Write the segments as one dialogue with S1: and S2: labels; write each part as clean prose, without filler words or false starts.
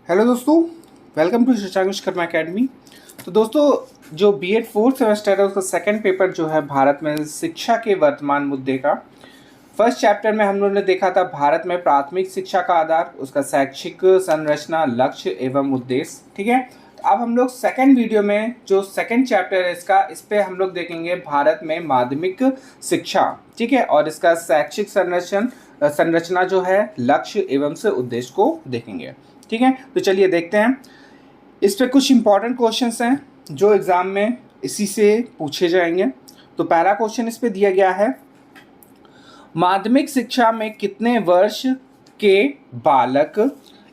S1: Hello दोस्तों, welcome to Shashank Vishwakarma academy. तो दोस्तों, जो बीएड फोर्थ सेमेस्टर है उसका सेकंड पेपर जो है भारत में शिक्षा के वर्तमान मुद्दे का। फर्स्ट चैप्टर में हम लोगों ने देखा था भारत में प्राथमिक शिक्षा का आधार, उसका शैक्षिक संरचना, लक्ष्य एवं उद्देश्य। ठीक है, तो अब हम लोग सेकंड वीडियो में जो सेकंड चैप्टर है इसका, इस पे हम लोग देखेंगे भारत में माध्यमिक शिक्षा। ठीक है, और इसका शैक्षिक संरचना जो है, लक्ष्य एवं से उद्देश्य को देखेंगे। ठीक है, तो चलिए देखते हैं। इस पे कुछ इंपॉर्टेंट क्वेश्चंस हैं जो एग्जाम में इसी से पूछे जाएंगे। तो पहला क्वेश्चन इस पे दिया गया है, माध्यमिक शिक्षा में कितने वर्ष के बालक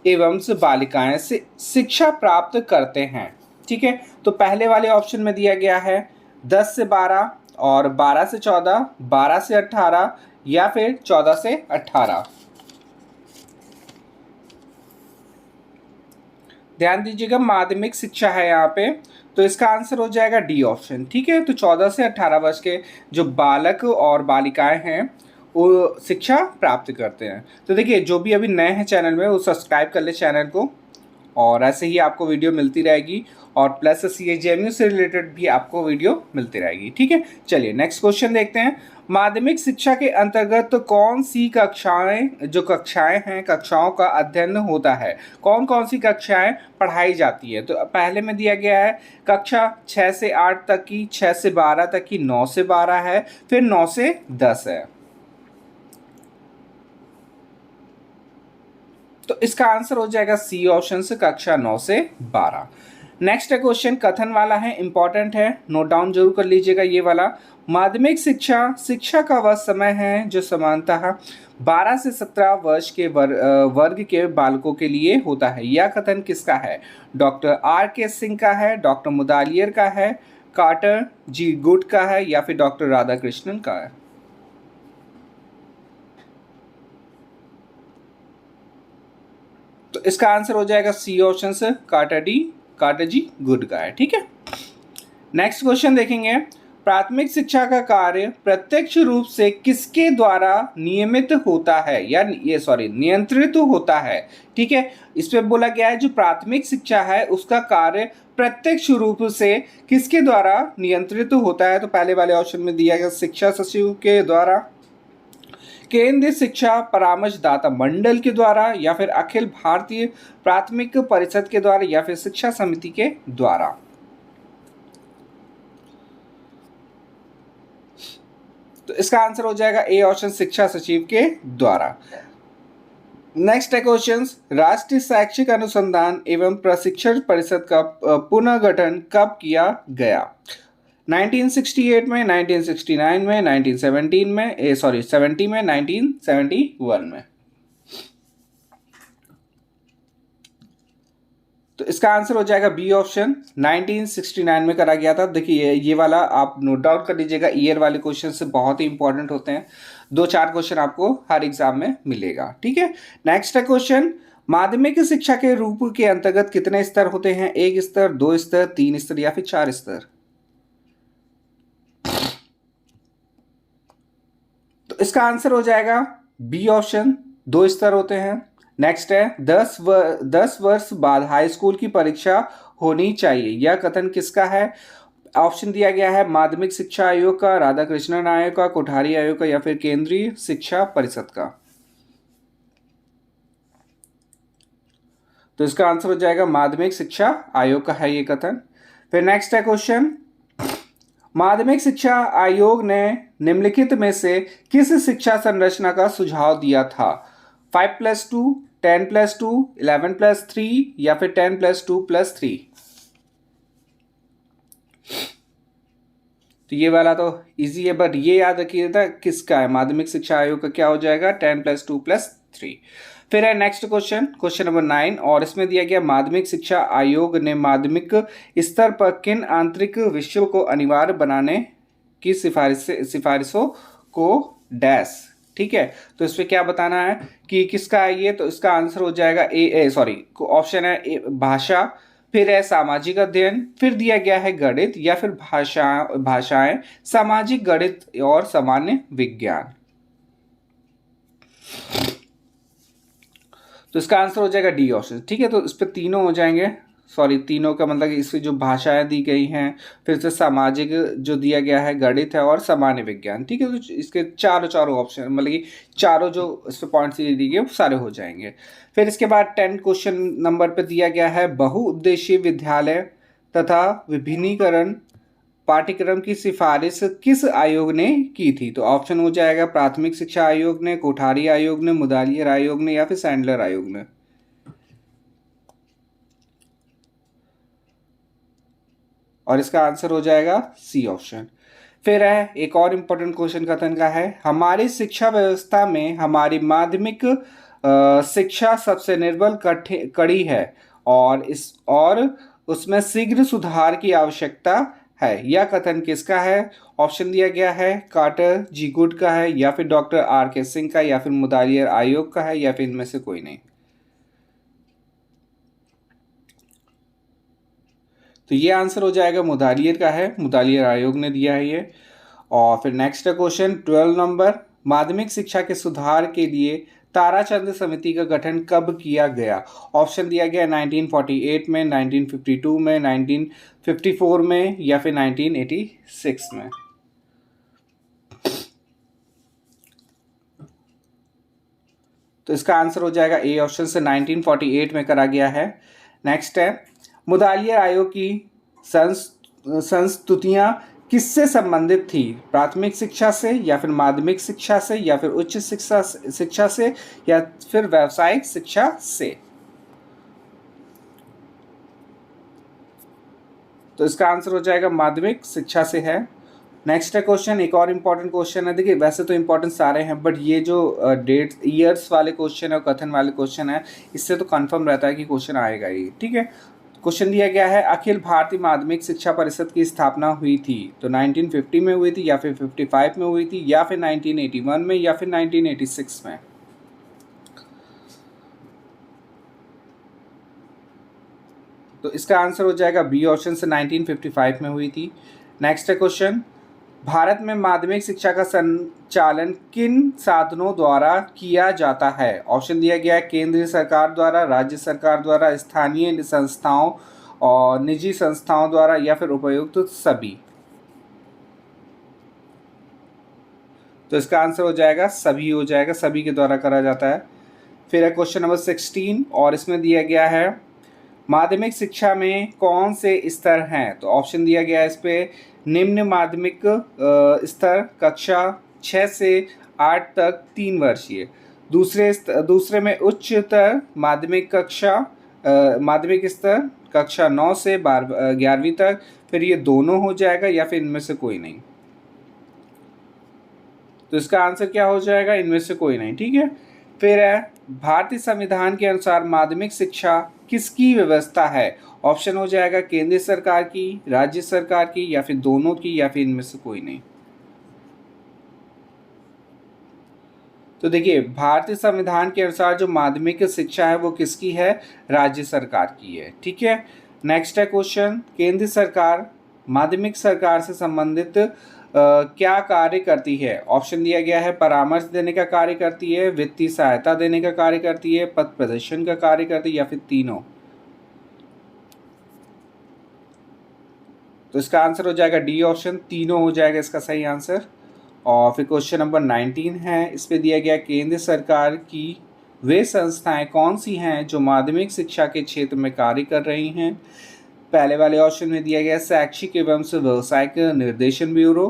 S1: एवं बालिकाएं से शिक्षा प्राप्त करते हैं। ठीक है, तो पहले वाले ऑप्शन में दिया गया है 10 से 12 और 12 से 14, 12 से 18 या फिर 14 से 18। ध्यान दीजिएगा, माध्यमिक शिक्षा है यहाँ पे, तो इसका आंसर हो जाएगा डी ऑप्शन। ठीक है, तो 14 से 18 वर्ष के जो बालक और बालिकाएं हैं वो शिक्षा प्राप्त करते हैं। तो देखिए, जो भी अभी नए हैं चैनल में वो सब्सक्राइब कर ले चैनल को, और ऐसे ही आपको वीडियो मिलती रहेगी, और प्लस CAGMU से रिलेटेड भी आपको वीडियो मिलती रहेगी। ठीक है, चलिए नेक्स्ट क्वेश्चन देखते हैं। माध्यमिक शिक्षा के अंतर्गत तो कौन सी कक्षाएं हैं, कक्षाओं का अध्ययन होता है, कौन कौन सी कक्षाएं पढ़ाई जाती है। तो पहले में दिया गया है कक्षा 6 से 8 तक की, 6 से 12 तक की, 9 से 12 है, फिर 9 से 10 है। तो इसका आंसर हो जाएगा सी ऑप्शन से, कक्षा 9 से 12। नेक्स्ट क्वेश्चन कथन वाला है, इंपॉर्टेंट है, नोट डाउन जरूर कर लीजिएगा ये वाला। माध्यमिक शिक्षा का वह समय है जो सामान्यतः 12 से 17 वर्ष के वर्ग के बालकों के लिए होता है। यह कथन किसका है? डॉक्टर RK सिंह का है, डॉक्टर मुदालियर का है, कार्टर जी गुड का है, या फिर डॉक्टर राधाकृष्णन का है। तो इसका आंसर हो जाएगा सी ऑप्शन से, कार्टर जी गुड का है। ठीक है, नेक्स्ट क्वेश्चन देखेंगे। प्राथमिक शिक्षा का कार्य प्रत्यक्ष रूप से किसके द्वारा नियमित होता है, या नियंत्रित होता है। ठीक है, इस पे बोला गया है जो प्राथमिक शिक्षा है उसका कार्य प्रत्यक्ष रूप से किसके द्वारा नियंत्रित होता है। तो पहले वाले ऑप्शन में दिया गया शिक्षा सचिव के द्वारा, केंद्रीय शिक्षा परामर्शदाता मंडल के द्वारा, या फिर अखिल भारतीय प्राथमिक परिषद के द्वारा, या फिर शिक्षा समिति के द्वारा। तो इसका आंसर हो जाएगा ए ऑप्शन, शिक्षा सचिव के द्वारा। नेक्स्ट है क्वेश्चन, राष्ट्रीय शैक्षिक अनुसंधान एवं प्रशिक्षण परिषद का पुनर्गठन कब किया गया? 1968 में, 1969 में, 1970 में, 70 में, 1971 में। तो इसका आंसर हो जाएगा बी ऑप्शन, 1969 में करा गया था। देखिए ये वाला आप नोट डाउन कर लीजिएगा, ईयर वाले क्वेश्चन से बहुत ही इंपॉर्टेंट होते हैं। 2-4 क्वेश्चन आपको हर एग्जाम में मिलेगा। ठीक है, नेक्स्ट है क्वेश्चन, माध्यमिक शिक्षा के रूप के अंतर्गत कितने स्तर होते हैं? 1 स्तर, 2 स्तर, 3 स्तर, या फिर 4 स्तर। तो इसका आंसर हो जाएगा बी ऑप्शन, 2 स्तर होते हैं। नेक्स्ट है 10 वर्ष बाद हाई स्कूल की परीक्षा होनी चाहिए, यह कथन किसका है? ऑप्शन दिया गया है माध्यमिक शिक्षा आयोग का, राधाकृष्णन आयोग का, कोठारी आयोग का, या फिर केंद्रीय शिक्षा परिषद का। तो इसका आंसर हो जाएगा माध्यमिक शिक्षा आयोग का है ये कथन। फिर नेक्स्ट है क्वेश्चन, माध्यमिक शिक्षा आयोग ने निम्नलिखित में से किस शिक्षा संरचना का सुझाव दिया था? 5+2, 10+2, 11+3, या फिर 10+2+3। तो ये वाला तो इजी है, बट ये याद रखिएगा किसका है, माध्यमिक शिक्षा आयोग का क्या हो जाएगा? 10+2+3। फिर है नेक्स्ट क्वेश्चन, क्वेश्चन नंबर 9, और इसमें दिया गया माध्यमिक शिक्षा आयोग ने माध्यमिक स्तर पर किन आंतरिक विषयों को अनिवार्य बनाने की सिफारिशों को डैश। ठीक है, तो इस पर क्या बताना है कि किसका है ये? तो इसका आंसर हो जाएगा ऑप्शन है भाषा, फिर है सामाजिक अध्ययन, फिर दिया गया है गणित, या फिर भाषाएं, सामाजिक गणित और सामान्य विज्ञान। तो इसका आंसर हो जाएगा डी ऑप्शन। ठीक है, तो इस पर तीनों हो जाएंगे, सॉरी तीनों का मतलब कि इसमें जो भाषाएं दी गई हैं, फिर से सामाजिक जो दिया गया है, गणित है और सामान्य विज्ञान। ठीक है, तो इसके चारों चारों ऑप्शन मतलब कि चारों जो इस पर पॉइंट्स दी गई वो सारे हो जाएंगे। फिर इसके बाद 10 क्वेश्चन नंबर पे दिया गया है बहुउद्देशीय विद्यालय तथा विभिन्नीकरण पाठ्यक्रम की सिफारिश किस आयोग ने की थी? तो ऑप्शन हो जाएगा प्राथमिक शिक्षा आयोग ने, कोठारी आयोग ने, मुदालियर आयोग ने या फिर सैंडलर आयोग ने। और इसका आंसर हो जाएगा सी ऑप्शन। फिर है एक और इम्पोर्टेंट क्वेश्चन कथन का है हमारी शिक्षा व्यवस्था में हमारी माध्यमिक शिक्षा सबसे निर्बल कड़ी है और उसमें शीघ्र सुधार की आवश्यकता है। यह कथन किसका है? ऑप्शन दिया गया है कार्टर जी गुड का है, या फिर डॉक्टर आर के सिंह का, या फिर मुदालियर आयोग का है, या फिर इनमें से कोई नहीं। तो ये आंसर हो जाएगा मुदालियर का है, मुदालियर आयोग ने दिया है ये। और फिर नेक्स्ट क्वेश्चन 12 नंबर माध्यमिक शिक्षा के सुधार के लिए ताराचंद समिति का गठन कब किया गया? ऑप्शन दिया गया 1948 में, 1952 में, 1954 में या फिर 1986 में। तो इसका आंसर हो जाएगा ए ऑप्शन से 1948 में करा गया है। नेक्स्ट है मुदालियर आयोग की संस्तुतियां किससे संबंधित थी? प्राथमिक शिक्षा से या फिर माध्यमिक शिक्षा से या फिर उच्च शिक्षा से या फिर व्यावसायिक शिक्षा से? तो इसका आंसर हो जाएगा माध्यमिक शिक्षा से है। नेक्स्ट है क्वेश्चन, एक और इम्पॉर्टेंट क्वेश्चन है। देखिए वैसे तो इम्पोर्टेंट सारे हैं, बट ये जो डेट ईयर्स वाले क्वेश्चन है और कथन वाले क्वेश्चन है, इससे तो कंफर्म रहता है कि क्वेश्चन आएगा ही। ठीक है, क्वेश्चन दिया गया है अखिल भारतीय माध्यमिक शिक्षा परिषद की स्थापना हुई थी तो 1950 में हुई थी या फिर 55 में हुई थी या फिर 1981 में या फिर 1986 में? तो इसका आंसर हो जाएगा बी ऑप्शन से 1955 में हुई थी। नेक्स्ट है क्वेश्चन, भारत में माध्यमिक शिक्षा का संचालन किन साधनों द्वारा किया जाता है? ऑप्शन दिया गया है केंद्रीय सरकार द्वारा, राज्य सरकार द्वारा, स्थानीय संस्थाओं और निजी संस्थाओं द्वारा या फिर उपयुक्त सभी। तो इसका आंसर हो जाएगा सभी हो जाएगा, सभी के द्वारा करा जाता है। फिर है क्वेश्चन नंबर 16 और इसमें दिया गया है माध्यमिक शिक्षा में कौन से स्तर हैं? तो ऑप्शन दिया गया है इस पे निम्न माध्यमिक स्तर कक्षा 6 से 8 तक 3 वर्षीय, दूसरे में उच्चतर माध्यमिक कक्षा माध्यमिक स्तर कक्षा 9 से 11वीं तक, फिर ये दोनों हो जाएगा या फिर इनमें से कोई नहीं। तो इसका आंसर क्या हो जाएगा? इनमें से कोई नहीं। ठीक है, फिर है भारतीय संविधान के अनुसार माध्यमिक शिक्षा किसकी व्यवस्था है? ऑप्शन हो जाएगा केंद्र सरकार की, राज्य सरकार की या फिर दोनों की या फिर इनमें से कोई नहीं। तो देखिए भारतीय संविधान के अनुसार जो माध्यमिक शिक्षा है वो किसकी है? राज्य सरकार की है। ठीक है, नेक्स्ट है क्वेश्चन, केंद्र सरकार माध्यमिक सरकार से संबंधित क्या कार्य करती है? ऑप्शन दिया गया है परामर्श देने का कार्य करती है, वित्तीय सहायता देने का कार्य करती है, पथ प्रदर्शन का कार्य करती है या फिर तीनों? तो इसका आंसर हो जाएगा डी ऑप्शन, तीनों हो जाएगा इसका सही आंसर। और फिर क्वेश्चन नंबर 19 है, इस पे दिया गया केंद्र सरकार की वे संस्थाएं कौन सी हैं जो माध्यमिक शिक्षा के क्षेत्र में कार्य कर रही हैं? पहले वाले ऑप्शन में दिया गया शैक्षिक एवं व्यावसायिक निर्देशन ब्यूरो,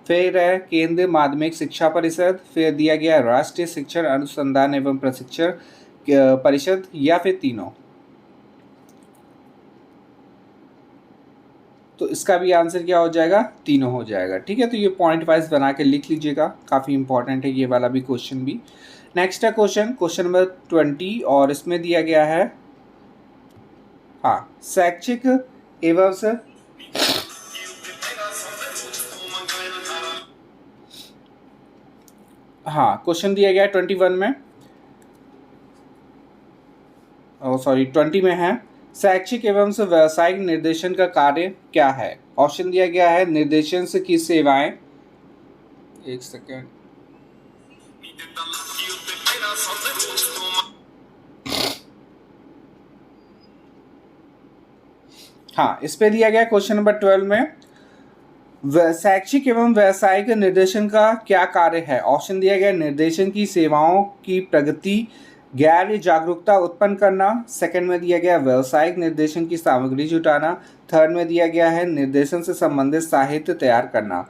S1: फिर है केंद्रीय माध्यमिक शिक्षा परिषद, फिर दिया गया राष्ट्रीय शिक्षण अनुसंधान एवं प्रशिक्षण परिषद या फिर तीनों? तो इसका भी आंसर क्या हो जाएगा? तीनों हो जाएगा। ठीक है, तो ये पॉइंट वाइज बना के लिख लीजिएगा, काफ़ी इंपॉर्टेंट है ये वाला भी क्वेश्चन भी। नेक्स्ट है क्वेश्चन नंबर 20 और इसमें दिया गया है हाँ शैक्षिक एवं हाँ क्वेश्चन दिया गया है 21 में, सॉरी 20 में है शैक्षिक एवं व्यावसायिक निर्देशन का कार्य क्या है? ऑप्शन दिया गया है निर्देशन से की सेवाएं, एक सेकेंड, हाँ, इस पे दिया गया क्वेश्चन नंबर 12 में शैक्षिक एवं व्यावसायिक निर्देशन का क्या कार्य है। ऑप्शन दिया गया निर्देशन की सेवाओं की प्रगति, गैर जागरूकता उत्पन्न करना। सेकंड में दिया गया व्यावसायिक निर्देशन की सामग्री जुटाना। थर्ड में दिया गया है निर्देशन से संबंधित साहित्य तैयार करना।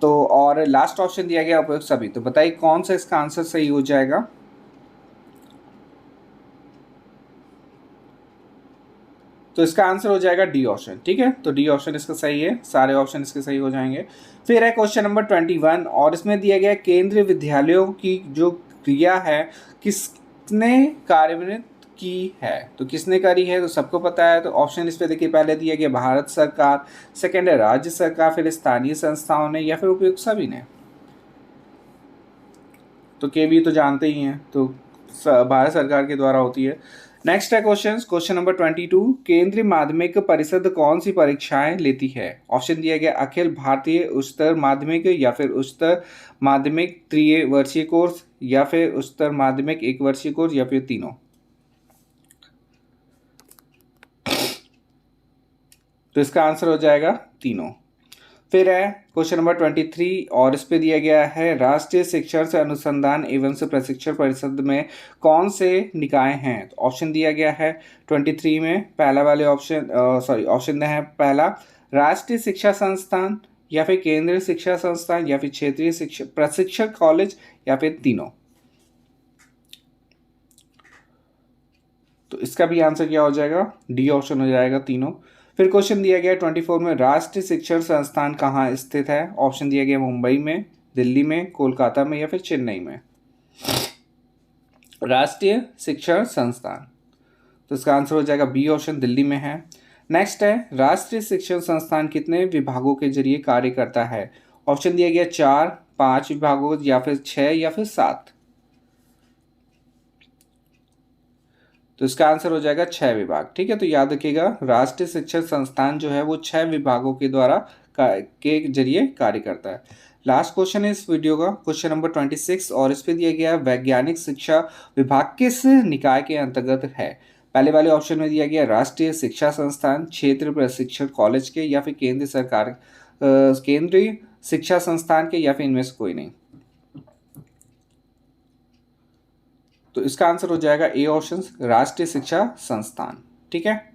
S1: तो और लास्ट ऑप्शन दिया गया उपयुक्त सभी। तो बताइए कौन सा इसका आंसर सही हो जाएगा। तो इसका आंसर हो जाएगा डी ऑप्शन। ठीक है, तो डी ऑप्शन इसका सही है, सारे ऑप्शन इसके सही हो जाएंगे। फिर है क्वेश्चन नंबर 21 और इसमें दिया गया केंद्रीय विद्यालयों की जो क्रिया है किसने कार्यान्वित की है। तो किसने करी है तो सबको पता है। तो ऑप्शन इस पे देखिए, पहले दिया गया भारत सरकार, सेकेंड है राज्य सरकार, फिर स्थानीय संस्थाओं ने, या फिर उपयुक्त सभी ने। तो केवी तो जानते ही हैं, तो भारत सरकार के द्वारा होती है। नेक्स्ट है क्वेश्चन नंबर 22, केंद्रीय माध्यमिक परिषद कौन सी परीक्षाएं लेती है। ऑप्शन दिया गया अखिल भारतीय उच्चतर माध्यमिक, या फिर उच्चतर माध्यमिक त्रिवर्षीय कोर्स, या फिर उच्चतर माध्यमिक एक वर्षीय कोर्स, या फिर तीनों। तो इसका आंसर हो जाएगा तीनों। फिर है क्वेश्चन नंबर 23 और इस पे दिया गया है राष्ट्रीय शिक्षण से अनुसंधान एवं से प्रशिक्षण परिषद में कौन से निकाय हैं। तो ऑप्शन दिया गया है 23 में, पहला वाले ऑप्शन है पहला राष्ट्रीय शिक्षा संस्थान, या फिर केंद्रीय शिक्षा संस्थान, या फिर क्षेत्रीय शिक्षा प्रशिक्षण कॉलेज, या फिर तीनों। तो इसका भी आंसर क्या हो जाएगा, डी ऑप्शन हो जाएगा, तीनों। फिर क्वेश्चन दिया गया 24 में राष्ट्रीय शिक्षण संस्थान कहाँ स्थित है। ऑप्शन दिया गया मुंबई में, दिल्ली में, कोलकाता में, या फिर चेन्नई में। राष्ट्रीय शिक्षण संस्थान, तो इसका आंसर हो जाएगा बी ऑप्शन, दिल्ली में है। नेक्स्ट है राष्ट्रीय शिक्षण संस्थान कितने विभागों के जरिए कार्य करता है। ऑप्शन दिया गया 4, 5 विभागों, या फिर 6, या फिर 7। तो इसका आंसर हो जाएगा 6 विभाग। ठीक है, तो याद रखिएगा राष्ट्रीय शिक्षण संस्थान जो है वो 6 विभागों के द्वारा के जरिए कार्य करता है। लास्ट क्वेश्चन है इस वीडियो का, क्वेश्चन नंबर 26 और इस पे दिया गया वैज्ञानिक शिक्षा विभाग किस निकाय के अंतर्गत है। पहले वाले ऑप्शन में दिया गया राष्ट्रीय शिक्षा संस्थान, क्षेत्र प्रशिक्षण कॉलेज के, या फिर केंद्र सरकार केंद्रीय शिक्षा संस्थान के, या फिर इनमें से कोई नहीं। तो इसका आंसर हो जाएगा ए ऑप्शन, राष्ट्रीय शिक्षा संस्थान। ठीक है।